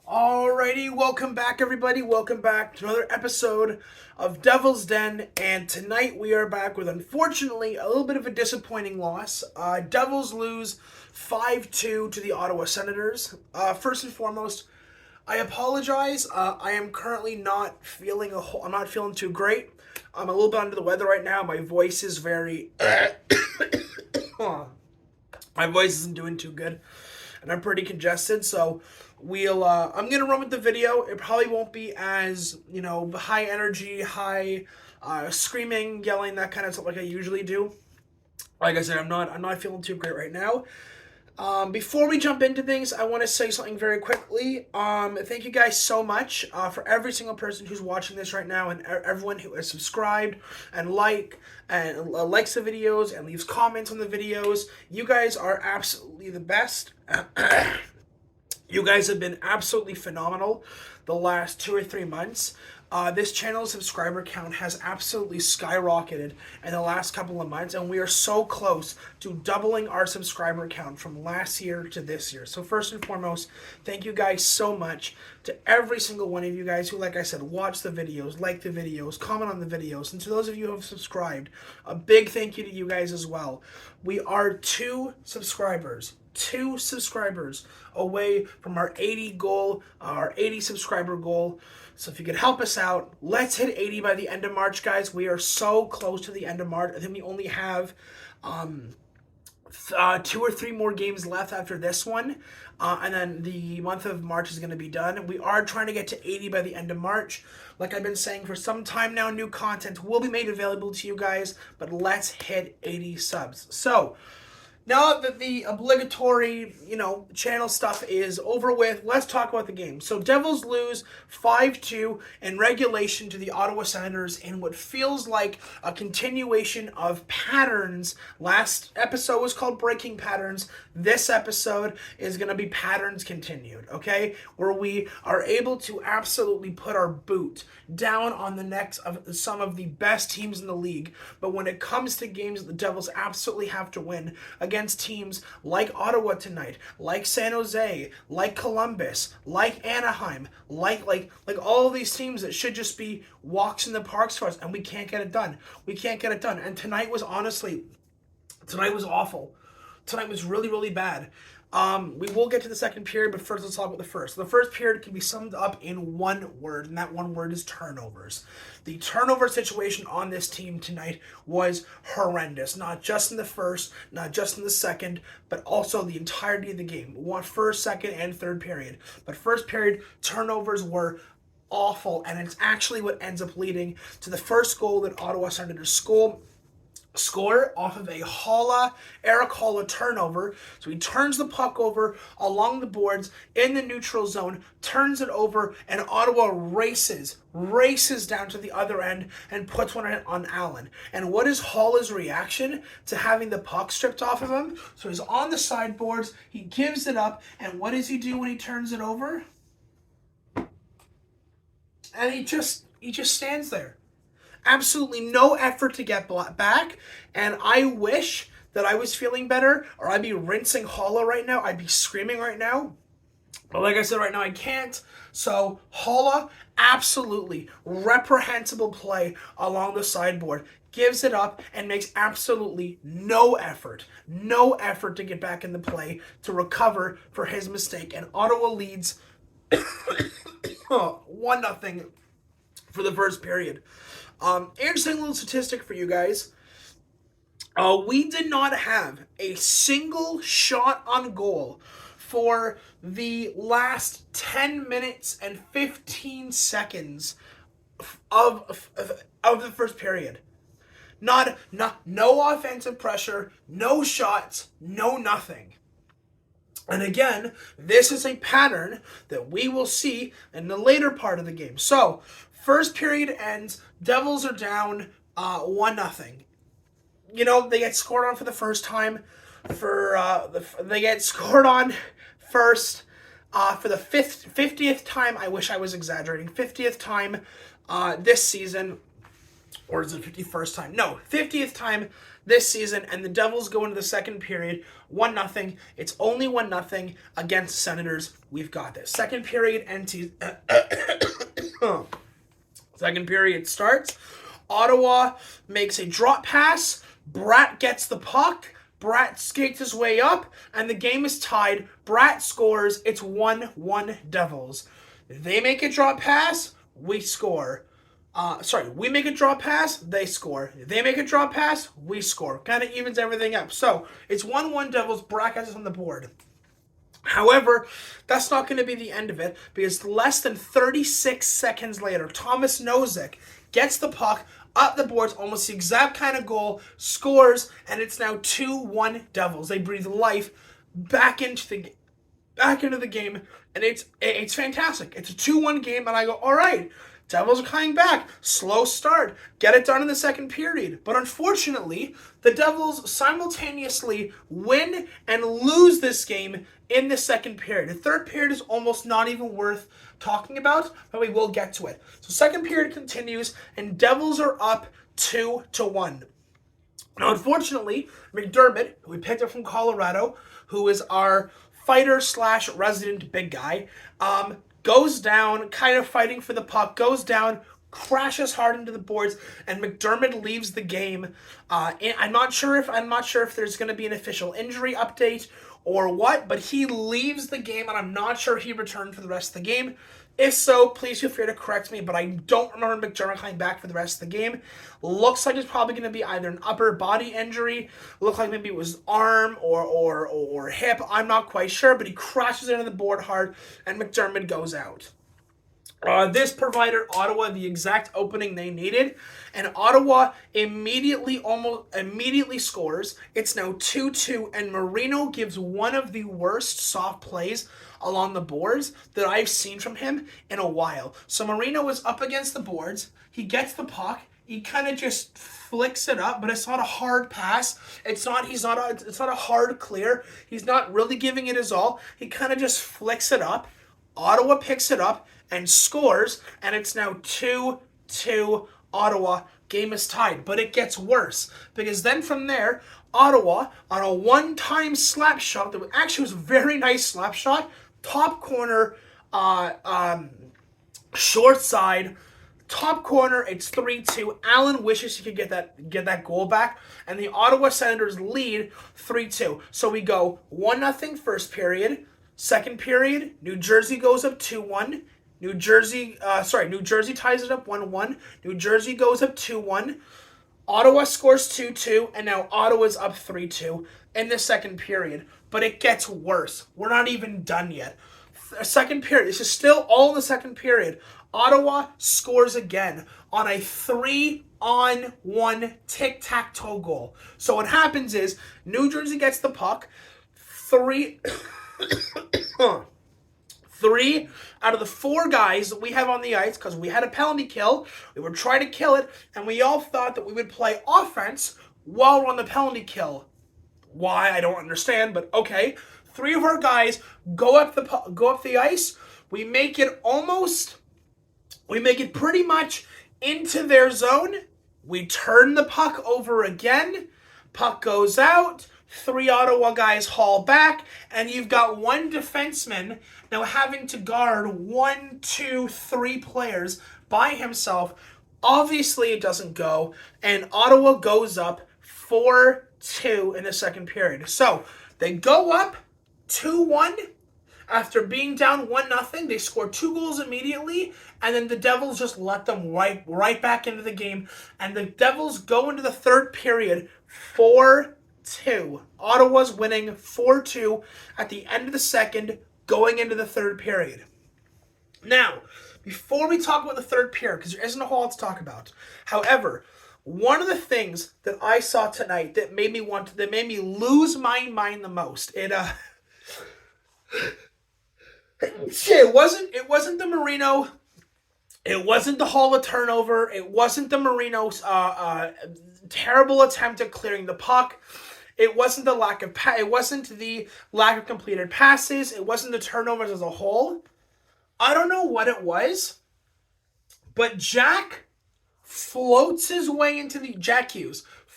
Alrighty, welcome back everybody. Welcome back to another episode of Devil's Den. And tonight we are back with, unfortunately, a little bit of a disappointing loss. Devils lose 5-2 to the Ottawa Senators. First and foremost, I apologize. I am currently not feeling I'm not feeling too great. I'm a little bit under the weather right now. My voice is very my voice isn't doing too good, and I'm pretty congested, so I'm gonna run with the video. It probably won't be as, high energy, high screaming, yelling, that kind of stuff like I usually do. Like I said, I'm not feeling too great right now. Before we jump into things, I want to say something very quickly. Thank you guys so much for every single person who's watching this right now, and everyone who has subscribed and likes the videos and leaves comments on the videos. You guys are absolutely the best. You guys have been absolutely phenomenal the last 2 or 3 months. This channel's subscriber count has absolutely skyrocketed in the last couple of months, and we are so close to doubling our subscriber count from last year to this year. So first and foremost, thank you guys so much to every single one of you guys who, like I said, watch the videos, like the videos, comment on the videos, and to those of you who have subscribed, a big thank you to you guys as well. We are two subscribers away from our 80 subscriber goal. So if you could help us out, let's hit 80 by the end of March, guys. We are so close to the end of March. I think we only have 2 or 3 more games left after this one, and then the month of March is going to be done. We are trying to get to 80 by the end of March. Like I've been saying for some time now, new content will be made available to you guys, but let's hit 80 subs. So now that the obligatory, channel stuff is over with, let's talk about the game. So Devils lose 5-2 in regulation to the Ottawa Senators in what feels like a continuation of patterns. Last episode was called Breaking Patterns. This episode is going to be Patterns Continued, okay? Where we are able to absolutely put our boot down on the necks of some of the best teams in the league. But when it comes to games that the Devils absolutely have to win against teams like Ottawa tonight, like San Jose, like Columbus, like Anaheim, like all of these teams that should just be walks in the parks for us, and we can't get it done. And tonight was awful. Tonight was really, really bad. We will get to the second period, but first let's talk about the first. The first period can be summed up in one word, and that one word is turnovers. The turnover situation on this team tonight was horrendous. Not just in the first, not just in the second, but also the entirety of the game. First, second, and third period. But first period, turnovers were awful, and it's actually what ends up leading to the first goal that Ottawa Senators score off of a Eric Holla turnover. So he turns the puck over along the boards in the neutral zone, turns it over, and Ottawa races down to the other end and puts one on Allen. And what is Holla's reaction to having the puck stripped off of him? So he's on the sideboards, he gives it up, and what does he do when he turns it over? And he just stands there. Absolutely no effort to get back, and I wish that I was feeling better, or I'd be rinsing Holla right now. I'd be screaming right now. But like I said, right now I can't. So Holla, absolutely reprehensible play along the sideboard. Gives it up and makes absolutely no effort to get back in the play to recover for his mistake. And Ottawa leads 1-0 for the first period. Interesting little statistic for you guys. We did not have a single shot on goal for the last 10 minutes and 15 seconds of the first period. No offensive pressure, no shots, no nothing. And again, this is a pattern that we will see in the later part of the game. So, first period ends, Devils are down 1-0. They get scored on for the first time. They get scored on first for the 50th time. I wish I was exaggerating. 50th time this season. Or is it 51st time? No, 50th time this season, and the Devils go into the second period 1-0. It's only 1-0 against the Senators. We've got this. Second period ends. Second period starts. Ottawa makes a drop pass. Bratt gets the puck. Bratt skates his way up, and the game is tied. Bratt scores. It's 1-1 Devils. They make a drop pass. We score. We make a drop pass. They score. They make a drop pass. We score. Kind of evens everything up. So it's 1-1 Devils. Bratt gets us on the board. However, that's not going to be the end of it, because less than 36 seconds later, Thomas Nosek gets the puck up the boards, almost the exact kind of goal, scores, and it's now 2-1 Devils. They breathe life back into the game, and it's fantastic. It's a 2-1 game, and I go, all right, Devils are coming back. Slow start. Get it done in the second period. But unfortunately, the Devils simultaneously win and lose this game in the second period. The third period is almost not even worth talking about, but we will get to it. So second period continues, and Devils are up 2-1. Now, unfortunately, McDermott, who we picked up from Colorado, who is our fighter/resident big guy, goes down, kind of fighting for the puck, goes down, crashes hard into the boards, and McDermott leaves the game. I'm not sure if there's going to be an official injury update or what, but he leaves the game, and I'm not sure he returned for the rest of the game. If so, please feel free to correct me, but I don't remember McDermott coming back for the rest of the game. Looks like it's probably going to be either an upper body injury, look like maybe it was arm or hip. I'm not quite sure, but he crashes into the board hard, and McDermott goes out. This provided Ottawa the exact opening they needed, and Ottawa immediately scores. It's now 2-2, and Marino gives one of the worst soft plays along the boards that I've seen from him in a while. So Marino is up against the boards. He gets the puck. He kind of just flicks it up, but it's not a hard pass. It's not a hard clear. He's not really giving it his all. He kind of just flicks it up. Ottawa picks it up and scores, and it's now 2-2 Ottawa. Game is tied, but it gets worse, because then from there, Ottawa, on a one-time slap shot that actually was a very nice slap shot, top corner, short side, top corner, it's 3-2. Allen wishes he could get that goal back, and the Ottawa Senators lead 3-2. So we go 1-0 first period. Second period, New Jersey goes up 2-1. New Jersey ties it up 1-1. New Jersey goes up 2-1. Ottawa scores 2-2, and now Ottawa's up 3-2 in the second period. But it gets worse. We're not even done yet. Second period. This is still all in the second period. Ottawa scores again on a 3-on-1 tic-tac-toe goal. So what happens is New Jersey gets the puck. Three out of the four guys that we have on the ice, because we had a penalty kill, we were trying to kill it, and we all thought that we would play offense while we're on the penalty kill. Why, I don't understand, but okay. Three of our guys go up the ice. We make it pretty much into their zone. We turn the puck over again. Puck goes out. Three Ottawa guys haul back, and you've got one defenseman now having to guard 1, 2, 3 players by himself. Obviously, it doesn't go, and Ottawa goes up 4-2 in the second period. So they go up 2-1 after being down 1-0. They score 2 goals immediately, and then the Devils just let them right back into the game, and the Devils go into the third period 4-2. Ottawa's winning 4-2 at the end of the second, going into the third period. Now, before we talk about the third period, because there isn't a whole lot to talk about, however, one of the things that I saw tonight that made me lose my mind the most, it wasn't the Marino. It wasn't the Hall of turnover. It wasn't the Marino's terrible attempt at clearing the puck. It wasn't the lack of completed passes. It wasn't the turnovers as a whole. I don't know what it was, but Jack Hughes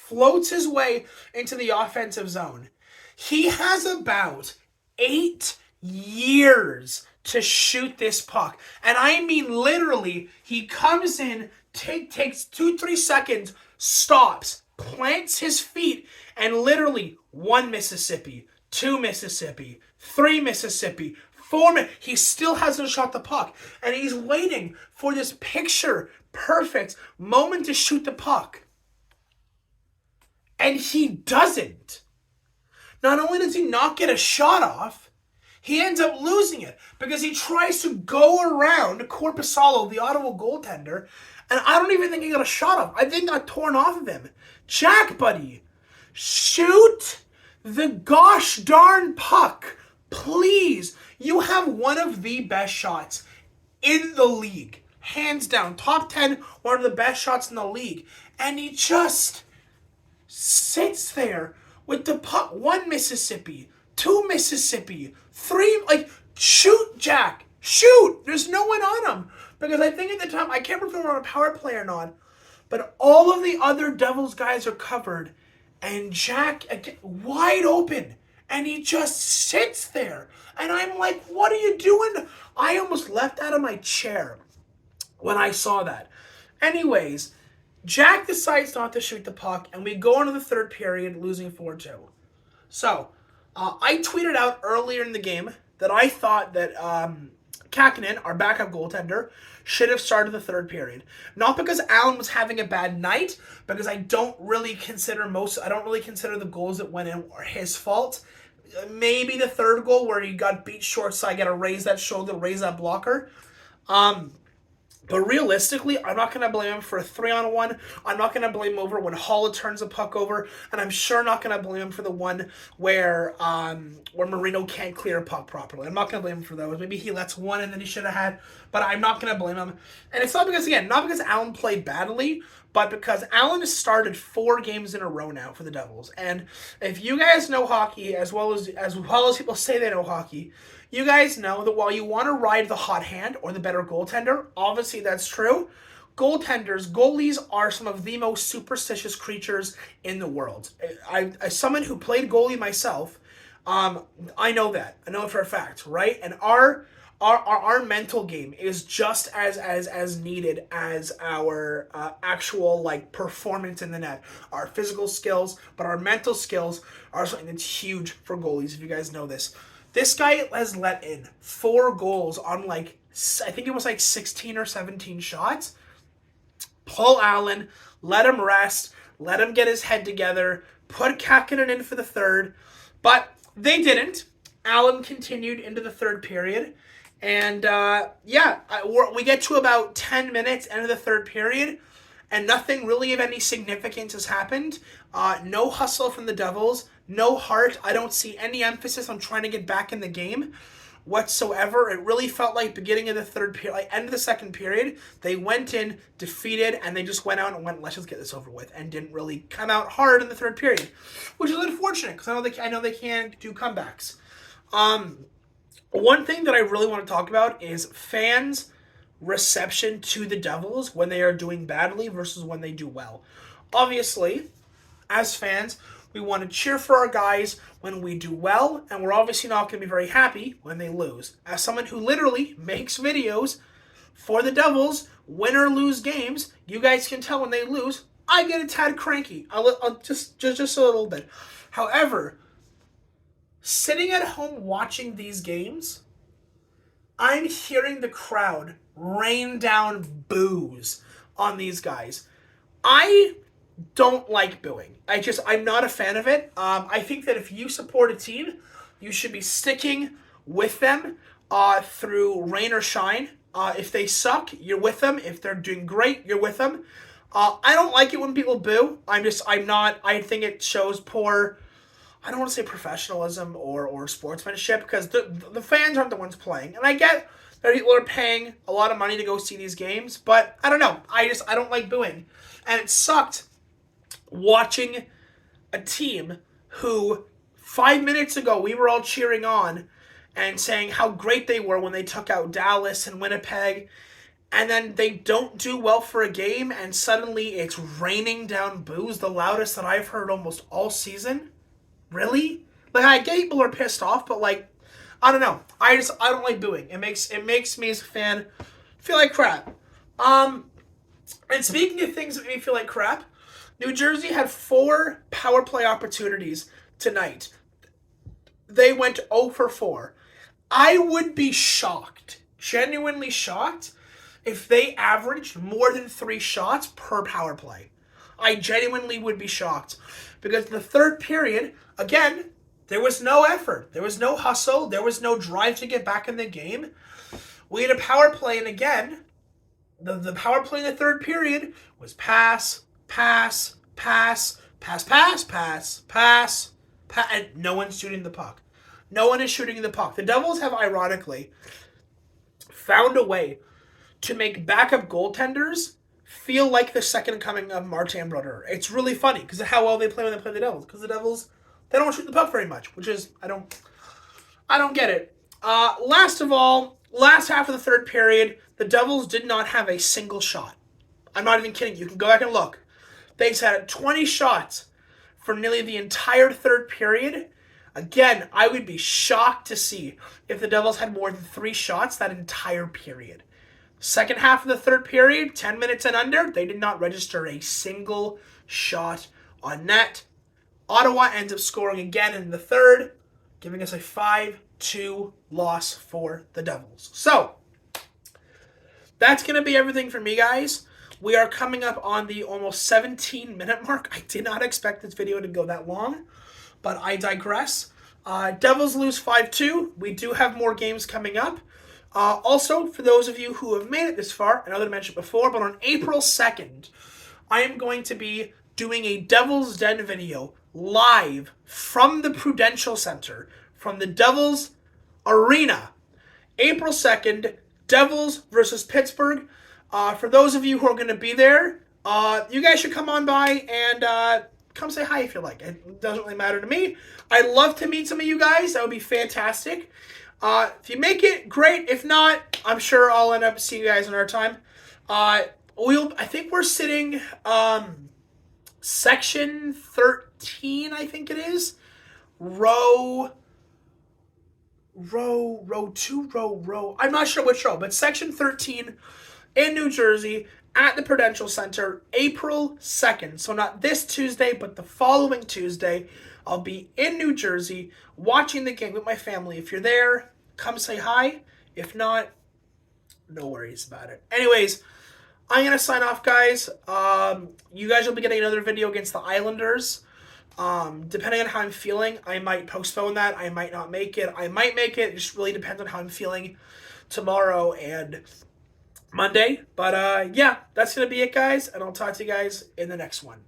floats his way into the offensive zone. He has about 8 years to shoot this puck. And I mean literally, he comes in, takes 2-3 seconds, stops, plants his feet, and literally 1 Mississippi, 2 Mississippi, 3 Mississippi, 4 he still hasn't shot the puck. And he's waiting for this picture perfect moment to shoot the puck. And he doesn't. Not only does he not get a shot off, he ends up losing it because he tries to go around Korpisalo, the Ottawa goaltender, and I don't even think he got a shot off. I think it got torn off of him. Jack, buddy, shoot the gosh darn puck. Please. You have one of the best shots in the league. Hands down. Top 10, one of the best shots in the league. And he just sits there with the puck. 1 Mississippi, 2 Mississippi, 3, shoot, Jack. Shoot. There's no one on him. Because I think at the time, I can't remember if they were on a power play or not, but all of the other Devils guys are covered. And Jack, wide open. And he just sits there. And I'm like, what are you doing? I almost left out of my chair when I saw that. Anyways, Jack decides not to shoot the puck, and we go into the third period, losing 4-2. So, I tweeted out earlier in the game that I thought that Kakinen, our backup goaltender, should have started the third period. Not because Allen was having a bad night, because I don't really consider the goals that went in were his fault. Maybe the third goal where he got beat short, so I got to raise that shoulder, raise that blocker. But realistically, I'm not going to blame him for a 3-on-1. I'm not going to blame him over when Holla turns the puck over. And I'm sure not going to blame him for the one where Marino can't clear a puck properly. I'm not going to blame him for those. Maybe he lets one in that he should have had. But I'm not going to blame him. And it's not because Allen played badly, but because Allen has started 4 games in a row now for the Devils. And if you guys know hockey as well as people say they know hockey, you guys know that while you want to ride the hot hand or the better goaltender, obviously that's true, goalies are some of the most superstitious creatures in the world. As someone who played goalie myself, I know that. I know it for a fact, right? And our mental game is just as needed as our actual performance in the net. Our physical skills, but our mental skills are something that's huge for goalies, if you guys know this. This guy has let in 4 goals on I think it was 16 or 17 shots. Paul Allen, let him rest, let him get his head together, put Kakinen in for the third, but they didn't. Allen continued into the third period, and we get to about 10 minutes into the third period, and nothing really of any significance has happened. No hustle from the Devils. No heart. I don't see any emphasis on trying to get back in the game whatsoever. It really felt like beginning of the third period, end of the second period, they went in, defeated, and they just went out and went, let's just get this over with, and didn't really come out hard in the third period, which is unfortunate because I know they can't do comebacks. One thing that I really want to talk about is fans' reception to the Devils when they are doing badly versus when they do well. Obviously, as fans, we want to cheer for our guys when we do well, and we're obviously not going to be very happy when they lose. As someone who literally makes videos for the Devils, win or lose games, you guys can tell when they lose, I get a tad cranky. I'll just a little bit. However, sitting at home watching these games, I'm hearing the crowd rain down boos on these guys. I don't like booing. I'm not a fan of it. I think that if you support a team, you should be sticking with them through rain or shine. If they suck, you're with them. If they're doing great, you're with them. I don't like it when people boo. I think it shows poor, I don't want to say professionalism or sportsmanship, because the fans aren't the ones playing. And I get that people are paying a lot of money to go see these games, but I don't know. I don't like booing. And it sucked watching a team who 5 minutes ago we were all cheering on and saying how great they were when they took out Dallas and Winnipeg, and then they don't do well for a game, and suddenly it's raining down boos, the loudest that I've heard almost all season. Really? Like, I get people are pissed off, but like, I don't know. I don't like booing. It makes me as a fan feel like crap. And speaking of things that make me feel like crap, New Jersey had 4 power play opportunities tonight. They went 0 for 4. I would be shocked, genuinely shocked, if they averaged more than 3 shots per power play. I genuinely would be shocked. Because in the third period, again, there was no effort. There was no hustle. There was no drive to get back in the game. We had a power play, and again, the power play in the third period was pass, pass, pass, pass, pass, pass, pass, pass, and no one's shooting the puck. No one is shooting the puck. The Devils have, ironically, found a way to make backup goaltenders feel like the second coming of Martin Brodeur. It's really funny because of how well they play when they play the Devils. Because the Devils, they don't shoot the puck very much, which is, I don't get it. Last of all, last half of the third period, the Devils did not have a single shot. I'm not even kidding. You can go back and look. They had 20 shots for nearly the entire third period. Again, I would be shocked to see if the Devils had more than 3 shots that entire period. Second half of the third period, 10 minutes and under, they did not register a single shot on net. Ottawa ends up scoring again in the third, giving us a 5-2 loss for the Devils. So, that's going to be everything for me, guys. We are coming up on the almost 17-minute mark. I did not expect this video to go that long, but I digress. Devils lose 5-2. We do have more games coming up. Also, for those of you who have made it this far, I know that I mentioned before, but on April 2nd, I am going to be doing a Devil's Den video live from the Prudential Center, from the Devils Arena. April 2nd, Devils versus Pittsburgh. For those of you who are going to be there, you guys should come on by and come say hi if you like. It doesn't really matter to me. I'd love to meet some of you guys. That would be fantastic. If you make it, great. If not, I'm sure I'll end up seeing you guys in our time. I think we're sitting section 13, I think it is. Row 2. I'm not sure which row, but section 13 in New Jersey at the Prudential Center, April 2nd. So not this Tuesday, but the following Tuesday. I'll be in New Jersey watching the game with my family. If you're there, come say hi. If not, no worries about it. Anyways, I'm going to sign off, guys. You guys will be getting another video against the Islanders. Depending on how I'm feeling, I might postpone that. I might not make it. I might make it. It just really depends on how I'm feeling tomorrow and Monday. But yeah, that's going to be it, guys. And I'll talk to you guys in the next one.